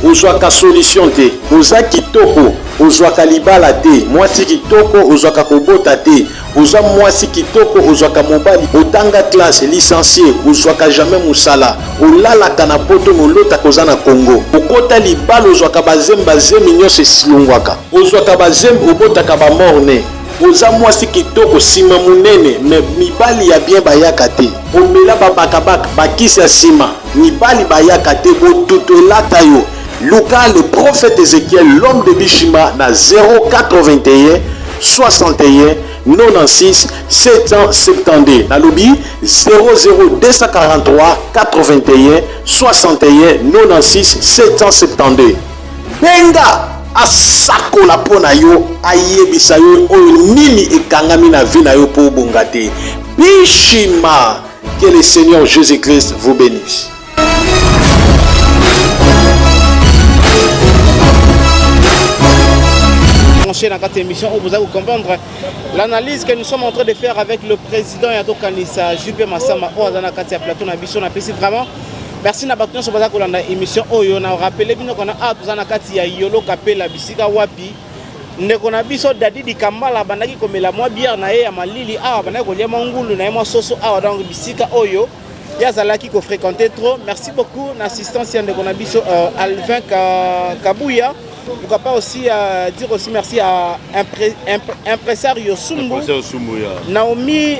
Ozwaka solution te, oza kitoko, ozwaka libala te, mwasi kitoko, ozwaka kobota te, ozwa mwasi kitoko, ozwaka mobali, otanga classe, licencié, ozwaka jamais musala, olalaka na poto molota koza na Congo, okota libala, ozwaka bazemi nyonso esilungwaka, ozwaka bazemi, obotaka bamorne, oza mwasi kitoko, sima munene, me mibali ya bien bayaka te, omela babakabaka, bakisi ya sima, mibali bayaka te, botuto elata yo. Luka, le prophète Ézéchiel, l'homme de Bishima, na 081 61 96 772. Na lobi 00243 81 61 96 772. Benga asako la pona yo ayebisa yo oyo nini ekangami na vie na yo po bongate. Bishima, que le Seigneur Jésus-Christ vous bénisse. Dans cette émission où vous allez comprendre l'analyse que nous sommes en train de faire avec le président Yato Kanisa Juppé Massamba au Azana Katia Plateau na biso na pesi vraiment merci na bakon so baza kolanda émission oyo na rappeler bino kona a tuzana Katia Yolo Kapela bisika wapi ndeko na biso Dadi di Kambala bandaki komela mwa bière na ye ya malili awa bandaki kolia mangulu na ye mwa soso awa donc bisika oyo yazalaki ko fréquenter trop. Merci beaucoup l'assistance ya ndeko na biso Alvin Kabouya. Pourquoi pas aussi dire aussi merci à impresario Sumbu, Naomi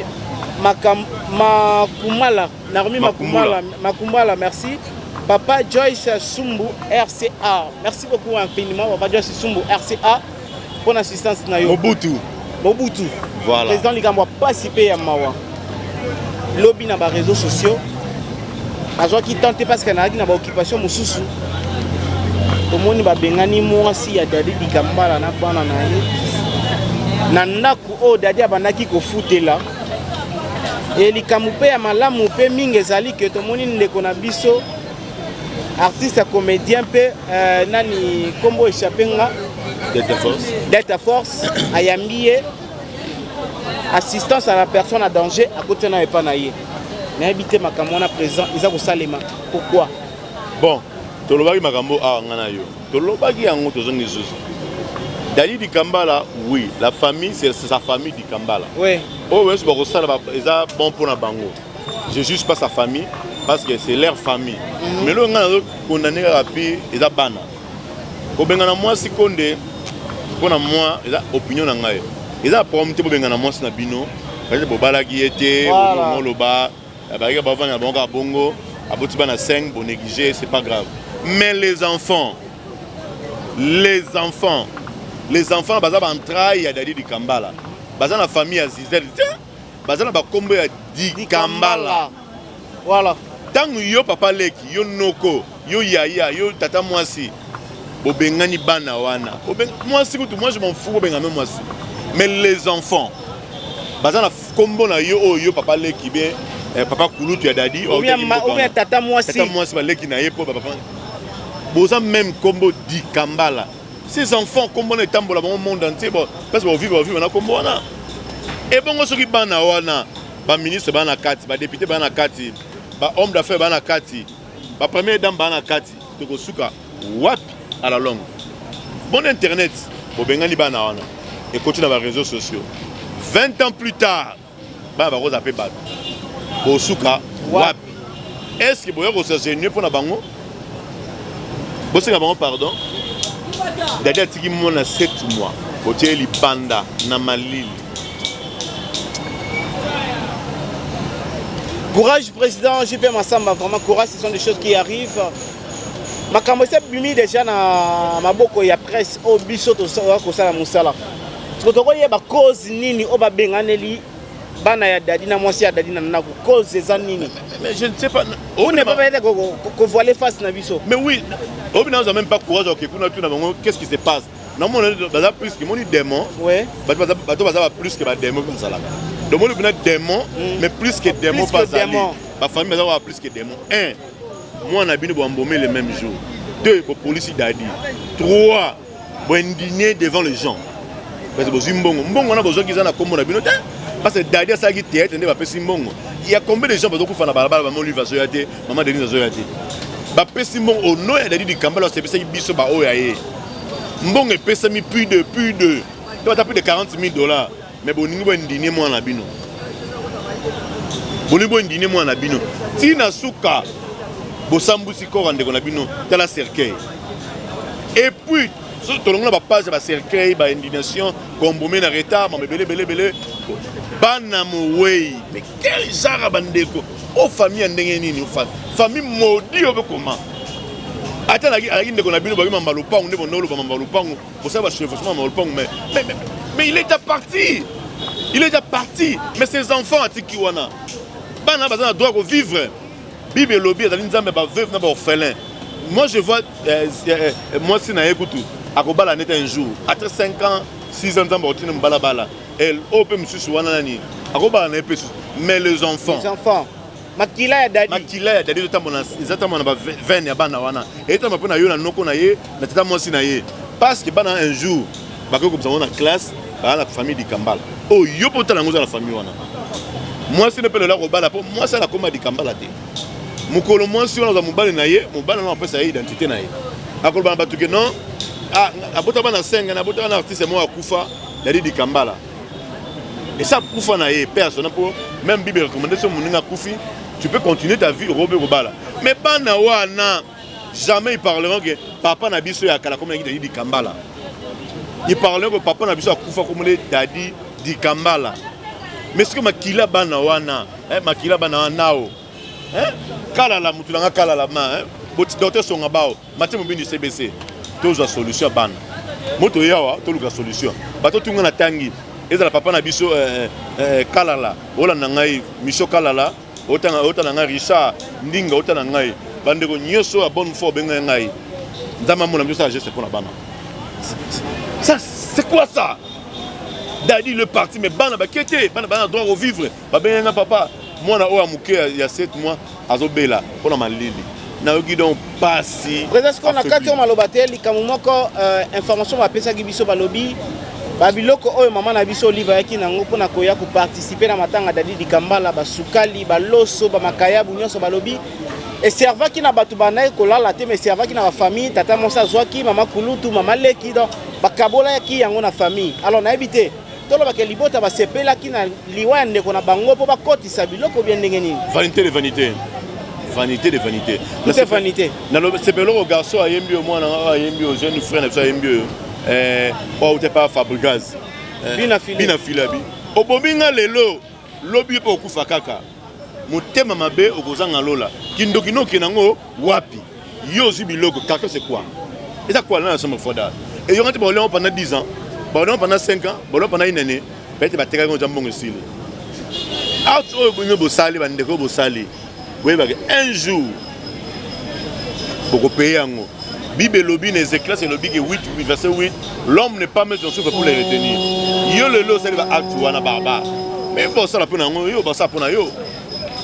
Makumala, merci. Papa Joyce Sumbu, RCA. Merci beaucoup infiniment, Papa Joyce Sumbu, RCA, pour l'assistance. Mobutu. Voilà. Président Ligambo participer à Mawa. Lobby dans les réseaux sociaux. Azo qui tente parce qu'il y a une occupation mususu. Omoni babengani mwasi ya Dadi di Kambala na bana na ye. Na ndaku o Dadi abandaki kofutela. Et likamu pe ya malamu pe mingi ezali ke tomoni ndeko na biso artiste comédien pe nani kombo échappenga Delta Force ayambiye assistance à la personne à danger à côté na epa na ye. Na habité makamona présent isa ko salema. Pourquoi? Bon, tolobaki makambo a ngana yo. Tolobaki yango tozongi zuzu. Dadi di Kambala, oui, la famille c'est sa famille di Kambala. Oui. Oh ouais, c'est bon ça là bon pour na bango. Je juge pas sa famille parce que c'est leur famille. Mais le ngana condamné rapi eza bana. Ko bengana moi si konde pona moi eza opinion na ngai. Eza prompté bo bengana moi na bino. Parce que bobalaki été au loba, ba ba vana bonga bongo, aboti bana 5 bon négligé, c'est pas grave. Mais les enfants baza ba entraille ya Dadi di Kambala. Baza na famille ya Zizel. Baza na ba kombo ya di Kambala. Voilà. Tant yo papa leki, yo noko, yo yaya, yo tata mwasi. Bo bengani bana wana. Mwasi kutu moi je m'en fous bo bengami mwasi. Mais les enfants baza na kombo na yo papa leki bien papa kulutu ya Dadi ou bien tata mwasi. Tata mwasi ba leki na ye po papa. Boza même combo di Kambala. Ces enfants comme on est tambola dans le monde entier parce que vivre na kombo wana. Et bon soki bana wana ba ministre bana kati, ba député bana kati, ba homme d'affaires bana kati, ba première dame bana kati, to suka wapi à la longue. Bon internet, bo bengani bana wana. Et continue dans les réseaux sociaux. 20 ans plus tard, ba rose appelé bat. Bo suka wapi. Est-ce que boyo se gêner pour na bango? Bo se bango pardon. Dadi atiki mona 7 mois. Kotie libanda na malili. Courage président Juppé Massamba, vraiment courage, ce sont des choses qui arrivent. Makambo se bimi déjà na maboko ya presse au biso to sala musala. Parce que to koyeba cause nini o ba benganeli bana ya dadi na mwasi ya dadi na nako cause eza nini? Mais je ne sais pas. On n'est pas peut-être qu'on voit les faces na biso. Mais oui, on n'a même pas courage OK pour nous qu'est-ce qui se passe? Non mon baza plus que mon démon. Ouais. Baza plus que ba démon comme ça là. Donc mon démon mais plus que démon pas ça. Ma famille baza plus que démon. 1 moi on a bien bo embaumer le même jour. 2 pour police dadi. 3 pour indigner devant les gens. Parce que Zimbongo, Mbongo on a besoin qu'ils en a comme on a bien parce que dadi ça qui tête ne va pas Zimbongo. Il y a combien de gens qui font la balabala maman lui va zoyater, maman Denis va zoyater. Ba pesi Mbongo au nom dadi di Kambala c'est pesa biso ba o yaé. Mbongo pesa mi plus de tu vas plus de $40,000 mais boningi bo indigner moi na bino. Boningi bo indigner moi na bino. Tina suka bosambusi ko rande ko na bino tala cercueil. Et puis tout le monde va passer par cercueil, par indignation, comboumé na retard, mais belé. Banamoué, mais quel genre bandeko? Oh famille ndengeni, famille maudit au comment? Attends la guine de Konabino, Mamalopang, on est bon, Mamalopang, pour ça va chez franchement Mamalopang, mais il est déjà parti. Il est déjà parti. Mais ses enfants à Tikiwana, Bana bazana droit de vivre. Bible lobby, Nzambe ba veuve na ba orphelin. Moi je vois moi si na écoutou. Akobala net un jour après 5 ans 6 ans dans botine balabala elle ope monsieur souana nani akobala na pesu mais les enfants makila ya dadi totamona exactement na 20 ya bana wana et tama pona yo na noko na ye na tata mosi na ye parce que bana un jour bakoko comme ça na classe ba la famille di Kambala oh yo pota na ngoza la famille wana moi c'est ne peut le la robala pour moi ça la koma di Kambala te mukolo moi si on a mobali na ye mobali na pesa identité na ye akobala batuke non. Ah, abota na senga na abota na artiste moi akufa dadi di Kambala. Et ça kufa na ye personne pour même Bible recommandation moninga kufi, tu peux continuer ta vie Robert Robala. Mais bana wana jamais ils parleront que papa na biso ya kala comme dadi di Kambala. Ils parleront que papa na biso akufa comme le dadi di Kambala. Mais ce que makila bana wana, makila bana wana o. Kala la mutulanga kala la main, docteur Songabao, Mathieu Mobini CBC. Tous la solution ban. Moto yawa, tous la solution. Bato tunga na tangi. Ezala papa na biso kalala. Ola na ngai Micho kalala. Ota na ngai Richard Ndinga ota na ngai. Bandeko nyoso a bonne foi benga ngai. Ndama mona biso ça geste pour la bana. Ça c'est quoi ça? Dadi le parti mais bana ba kete, bana droit au vivre. Ba benga papa. Moi na o amuke il y a 7 mois azobela pour na malili. Naoki donc pas si. Est-ce qu'on a quatre malobate likamu moko information ba pesa gibiso balobi babiloko oyo mama na biso Oliva yaki nango pona koya ko participer na matanga dadi di Kambala basukali baloso ba makaya bunyoso balobi et serva ki na batu banaye kolala te mais serva ki na ba famille tata Mosa Zwaki mama Kulutu mama Leki donc bakabola yaki yango na famille alors na ebité tolo ba ke libota ba sepela ki na liwa ndeko na bango po ba kotisa biloko bien ndenge nini vanité de vanité. Vanité de vanité. C'est vanité. C'est le garçon a yembi au moins a yembi au jeune frère a yembi ou t'es pas Fabregas. Bina filabi. Obobinga lelo lobi po kufa kaka. Motema mabe okozanga lola. Kindokino kinango wapi. Yo zibiloko kaka c'est quoi? Et ça quoi là ça me foda. Et yo rentre bolon pendant 10 ans. Bolon pendant 5 ans, bolon pendant une année. Peut-être ba teka ngo jambongo style. Out o bonyo bo sali ba ndeko bo sali. Oui, un jour, pour payer un mot. Bible lobby, les éclats, c'est le lobby 8, verset 8. L'homme n'est pas mis en souffle pour les retenir. Yo le lot, c'est le acte barbare. Mais bon, ça la peine, yo, ça pour yo.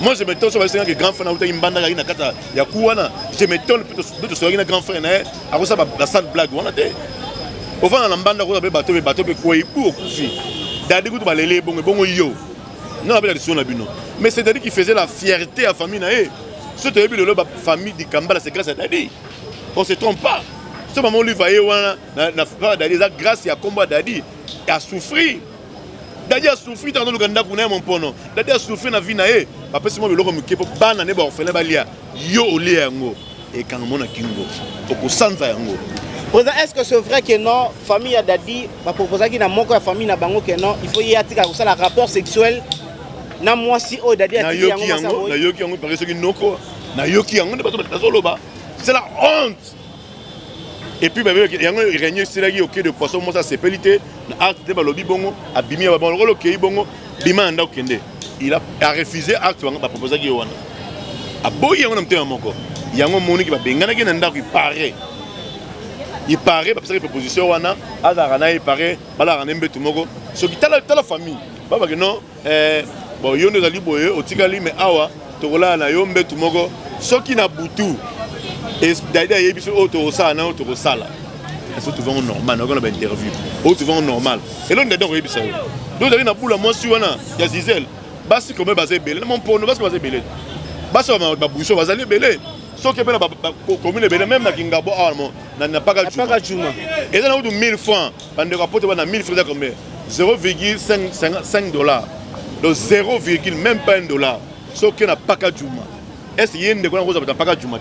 Moi, je m'étonne sur les grands frères, il y a une bande à la cata, il y a Kouana. Je m'étonne de ce grand frère, à cause de la salle blague. Au fond, la bande à bateau, quoi, il pour Koufi. D'ailleurs, vous allez les bons yo. Non, mais c'est-à-dire qu'il faisait la fierté à la famille. Ce que tu as vu, la famille de Kambala, c'est grâce à Dadi. On ne se trompe pas. Ce moment où il va y avoir grâce à combat Dadi, il a souffert. Dadi a souffert dans le Ganda pour mon pono. Dadi a souffert dans la vie. Après, c'est moi qui ai dit ban na nebo orphelin balia. Yo olé yango et quand on a kingo. Au sanza yango. Est-ce que c'est vrai que non famille a Dadi va proposer qu'il y a moko famille na bango que non il faut y attirer ça la rapport sexuel. Na moi si o Dadi a tiré yango na yoki yango parce que noko na yoki yango c'est la honte. Et puis il y a un réunion c'est au quai de poisson moi ça c'est pelité acte de lobby bongo abimi ba bon le quai bongo bima anda okende il a refusé acte ba proposer ki wana aboyi yango na mtema moko yango moni ki ba bengana ki na ndako il paraît parce que proposition wana azara il paraît bala rana mbetu moko so ki tala famille baba que non bon yo ndezali boye otikali mais awa tokola na yo mbetu moko soki na butu et d'ailleurs il y a des autres ça na autres sala est-ce que tu vas normal on a une interview ou tu vas normal et là dedans il y a ça donc il y a na boula moi si wana ya Zizel basi comme basé belé mon pono basi basé belé basi ba boucho basali belé soki pe na commune belé même na Kingabo almo na pas juma et là on a 1000 francs bande rapporte na 1000 francs combien 0,5 dollars donc 0, même pas $1 soki na pas juma est-ce qu'il y a une de quoi on a pas juma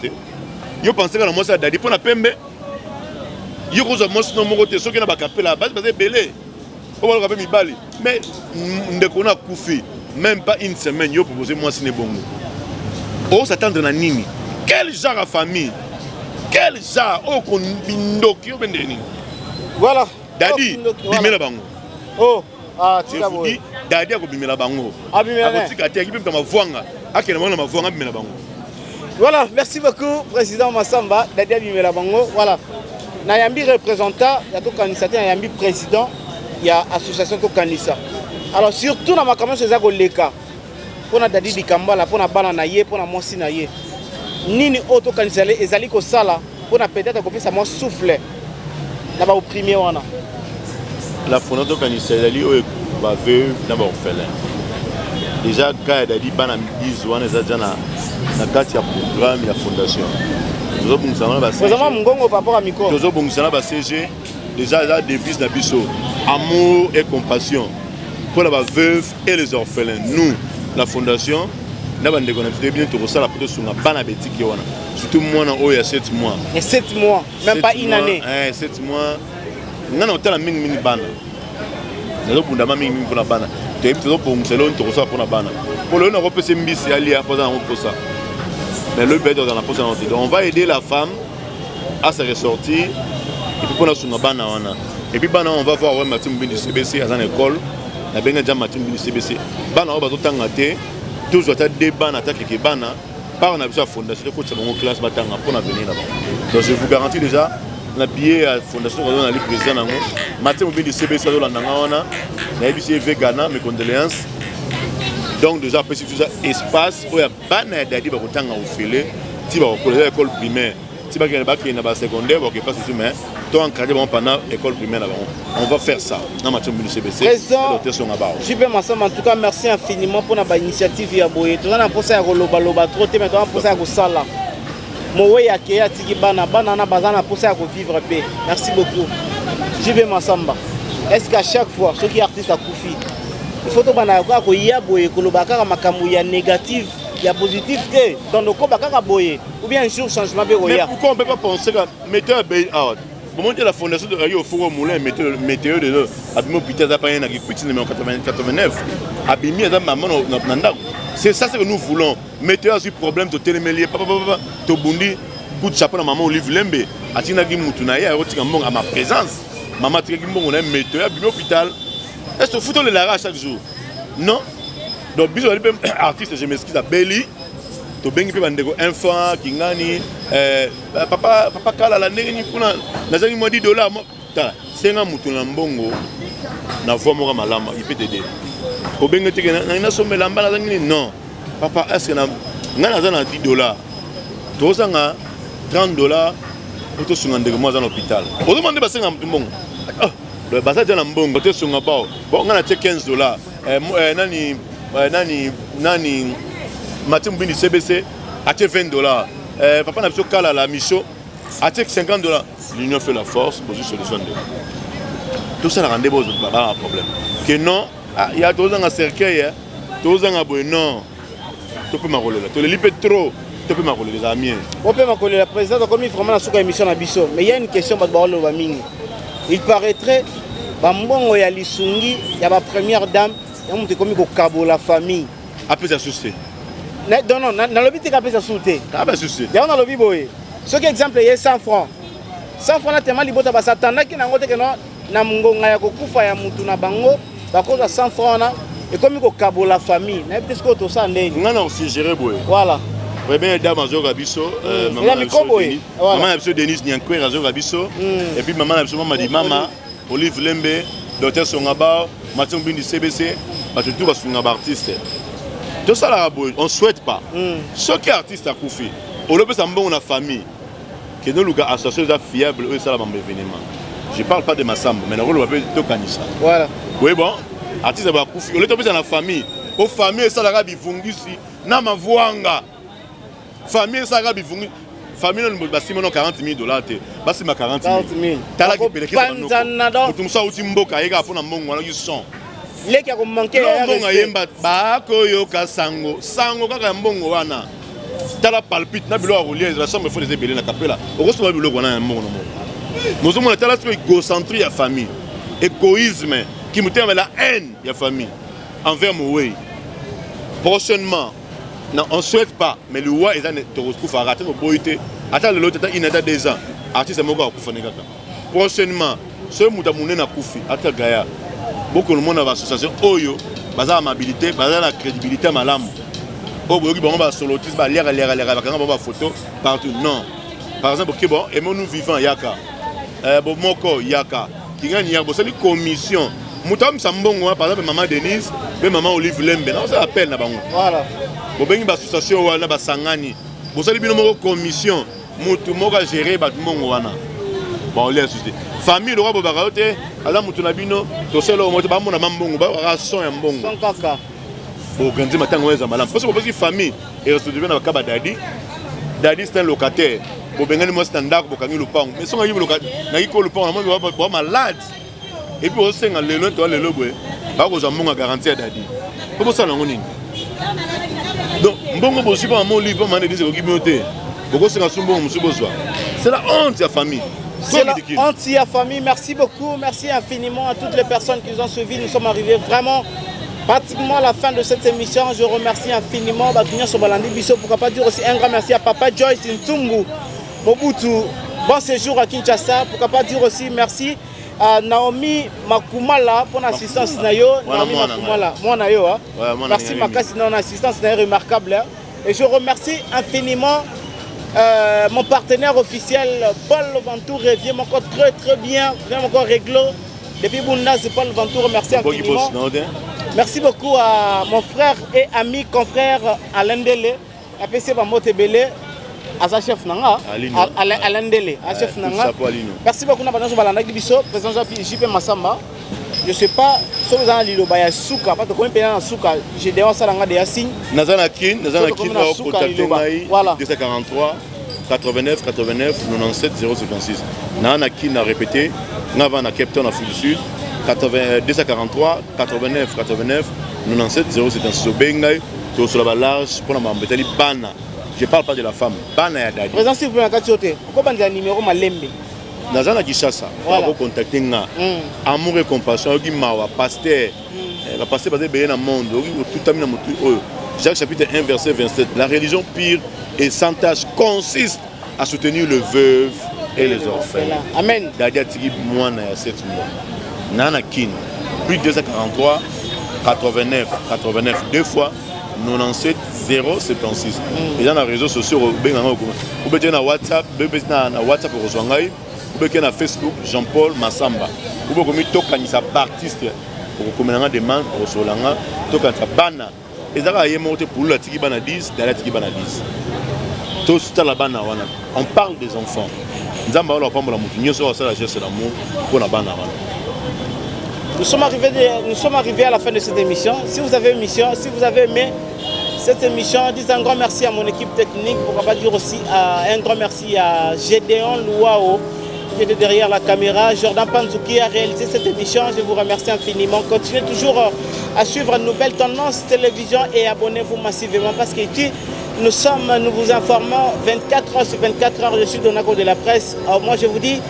yo pensez que la mossa dadi pour na pembe yo ko zo mosso no moko te soki na bakapela base basé belé o ba ko mi bali mais ndeko na kufi même pas une semaine yo proposer moi sine bongo o s'attendre na nini quel genre de famille quel genre o ko bindoki yo bendeni voilà dadi bimela bango oh ah tika boy dadi ko bimela bango abimela tika te ki pe ma vuanga akena mona ma vuanga bimela bango. Voilà, merci beaucoup, Président Massamba, Dadia Bimela Bango. Voilà, Nayambi représentant, il y a tout candidat, Nayambi président, il y a association tout candidat. Alors surtout dans ma campagne, c'est ça que les cas. Pour na Dadi Dikambala, pour na Bananaye, pour na Monsi Naye. Nini auto candidat, les alliés au sala, pour na peut-être que ça m'a soufflé. Là-bas au premier wana. La fondation candidat, les alliés va veuve, d'abord orphelin. Déjà quand Dadi Bana 10 wana ça déjà na kati ya programme ya fondation tozo bungusana ba CG vraiment mungongo par rapport à micro tozo bungusana ba CG déjà la devise na biso amour et compassion pour la veuve et les orphelins nous la fondation na bande ko na bien to sala poto sunga bana betiki wana surtout moi na oya 7 mois et 7 mois même pas une année 7 mois ngana otala mingi bana nazo bunda mingi pour la bana tozo bungusana to sala pour la bana pour le on a repensé mbisi ali a posa pour ça. Mais le but dans la prochaine année. On va aider la femme à se ressortir. Et puis pour nous bana wana. Et puis bana on va voir ouais Mathieu Mbini CBC à une école. La benga déjà Mathieu Mbini CBC. Bana on va tout tangater. Toujours ta débat attaque que bana par on a besoin fondation pour ça mon classe batanga pour venir là-bas. Donc je vous garantis déjà la billet à fondation on a le président nango. Mathieu Mbini CBC dans nanga wana. Na ABC Vegana mes condoléances. Donc déjà après tout ça espace où il y a bana dadi ba kotanga ofele ti ba ko école primaire ti ba na ba secondaire ba ke pas tout mais to encadrer pendant école primaire là on va faire ça dans ma chambre du CBC je peux m'ensemble en tout cas merci infiniment pour la initiative ya boye to na posa ya koloba loba trop te mais to na posa ya ko sala mowe ya ke ya tiki bana na bazana posa ya ko vivre paix merci beaucoup je vais m'ensemble est-ce qu'à chaque fois ceux qui artistes à Koufi il faut que tu aies un négatif, il y a positif. Donc, ou bien un jour, changement. Mais pourquoi on ne peut pas penser que metteur out? Pour monter la fondation de Radio Four Moulin, météo de l'eau, Abimo Pita Zapayen, qui est numéro 89, Abimi Maman, c'est ça que nous voulons. Météo a eu problème de télémélier, to bundi, coup de chapeau à maman Olive Lembe, Atina Gimoutunaï, à ma présence. Maman Trigimbo, on a météo, Abimi Hôpital. Est-ce que vous foutez le lara chaque jour? Non. Donc, bisous, artiste, je m'excuse à Belly. Tu bengi pe bandeko enfant kingani papa kala la ndenge kuna nazali mo $10 ta senga mutu na mbongo na voix moko malama il peut t'aider. Ko bengi te na somela mbala zangi non. Papa est-ce que na ngana za na $10 to sanga $30 pour to sunga ndeko mo za na hôpital. O demande ba senga mbongo. Le basa jana mbongo te sunga bao. Bon ngana te $15. Nani Mathieu Mbini CBC a $20. Papa n'a pas de la mission a $50. L'union fait la force pour une solution. Tout ça rend des problème. Que non, il y a tous un cercueil, tous un abonné. Non, tu peux m'enrouler là. Tu le libères trop, tu peux m'enrouler les amis. On peut m'enrouler la présidente comme il faut vraiment la émission à Bisso. Mais il y a une question de Baolo Waming. Il paraîtrait, Bambongo ya Lisungi, il y a ma première dame, il y a un comme au Cabo la famille. Après ça souci. Non, dans le but, tu as fait ça sauter. Ah, ben, souci. Il y a un lobby boy. Ce qui exemple, il y a 100 francs. 100 francs tellement libota basatandaki nango te keno na ngonga ya kokufa ya mutu na bango bakoza 100 francs na ekomi kokabola famille na peut-être que to ça ndeni ngana aussi gérer boy voilà ouais bien dame azoka biso maman biso Denise Nyankwe azoka biso et puis maman biso mama di mama Olive Lembe docteur Songaba Mathieu Bindi CBC ba tout ba sunga artiste tout ça là boy on souhaite pas ceux qui artiste a koufi on le peut ça mbongo na famille que nous luga association za fiable eux ça la mambe événement je parle pas de Massamba mais na rôle va to kanisa voilà oui bon artiste ba koufi on le peut ça na famille au famille ça la bivungisi na mavuanga famille ça la bivungi famille nous basi mono 40 000 $ te basi ma 40 000 tala ki peleke ça tout ça uti mboka yeka pona mbongo wana ki son leki ya komanke ya mbongo yemba ba koyoka sango sango kaka mbongo wana tala palpite na bilo rouler la chambre faut des belé na capella okoso ba bilo wana mbongo no nous sommes tala sur égocentrie ya famille égoïsme qui me tient la haine ya famille envers mon way prochainement non on souhaite pas mais le roi est en te retrouve à rater nos boïté attends le l'autre il n'a pas 2 ans artiste moka kufa nekaka prochainement ce muta munene na kufi ata gaya beaucoup de monde dans l'association oyo baza amabilité baza la crédibilité malamu o boyoki bango ba solotis ba lera bakanga ba photo partout non par exemple que bon et nous vivant yaka bon moko yaka kingani ya bosali commission mutam sambongo par exemple maman Denise be maman Olive Lembe non ça appelle na bango voilà bo bengi ba association wana ba sangani bosali bino moko commission mutu moko gérer ba mongo wana bon les société famille le roi bobaraote ala mutu na bino to selo mo ba mona mambongo ba rason ya mbongo son kaka bo ganzi matango weza malamu parce que bosi famille et reste devient na kaba dadi c'est un locataire bo bengani mo standard bo kangi lupango mais songa yibo locataire na yiko lupango na mo ba malade et puis au senga lelo to lelo boy ba ko za mbongo garantie dadi ko bosa na ngoni donc mbongo bosi ba mo livre mané dise ko kibiote ko senga sumbongo musubozwa c'est la honte ya famille. C'est la honte à famille. Merci beaucoup. Merci infiniment à toutes les personnes qui nous ont suivis. Nous sommes arrivés vraiment pratiquement à la fin de cette émission. Je remercie infiniment Bakinia Sobalandi Bisso. Pourquoi pas dire aussi un grand merci à Papa Joyce Ntumbu Mobutu. Bon séjour à Kinshasa. Pourquoi pas dire aussi merci à Naomi Makumala pour l'assistance Nayo. Naomi Makumala. Moi Nayo. Merci Makasi pour l'assistance remarquable. Et je remercie infiniment mon partenaire officiel Paul Ventour revient encore très bien, vraiment encore réglo. Depuis Bunda, c'est Paul Ventour, merci infiniment. Merci beaucoup à mon frère et ami confrère Alain Dele, APC Bamotebele, à sa chef Nanga, Alain Dele, à chef Nanga. Merci beaucoup à Balanda Bisso, président JP Massamba. Je ne sais pas si vous avez dit que Souka, parce que quand on Souka, j'ai déjà un signe. Nazana Kin, au contacté 243 89 89 97 056. Nazana Kin a répété, Navana Captain Afrique du Sud, 243 89 89 97 056. Bengai, tu sur la large pour la m'embêter Bana. Je ne parle pas de la femme. Bana ya dadi. Président, si vous pouvez me pourquoi vous avez un numéro Malembe? Nazana Kishasa, on va contacter nga. Amour et compassion, qui m'a pasteur, la pasteur basé bien dans le monde, tout a mis dans mon truc. Jacques chapitre 1 verset 27. La religion pure et sans tâche consiste à soutenir le veuve et les orphelins. Amen. Dadia Tigi Mouana ya 7 mois. Nana Kin, plus de 243 89 89 deux fois 97 076. Et dans les réseaux sociaux, vous pouvez na WhatsApp, vous pouvez na WhatsApp pour rejoindre. Vous pouvez na Facebook Jean-Paul Massamba. Vous pouvez tokanisa artiste pour commander des demande pour solanga tokanisa bana. Et ça va y monter pour la tiki bana 10, dans la tiki bana 10. Tout ça la bana wana. On parle des enfants. Nzamba wala pamba la mutinyo so ça la geste d'amour pour la bana wana. Nous sommes arrivés à la fin de cette émission. Si vous avez aimé cette émission, dites un grand merci à mon équipe technique. Pourquoi pas dire aussi un grand merci à Gédéon Louao qui était derrière la caméra, Jordan Panzou qui a réalisé cette émission. Je vous remercie infiniment. Continuez toujours à suivre Nouvelles Tendances Télévision et abonnez-vous massivement parce qu'ici, nous vous informons 24 heures sur 24 heures. Je suis Donago de la presse. Alors moi, je vous dis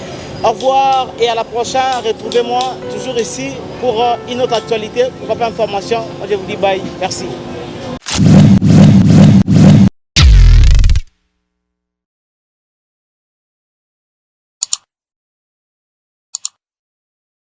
au revoir et à la prochaine. Retrouvez-moi toujours ici pour une autre actualité, pour pas information. Moi, je vous dis bye. Merci.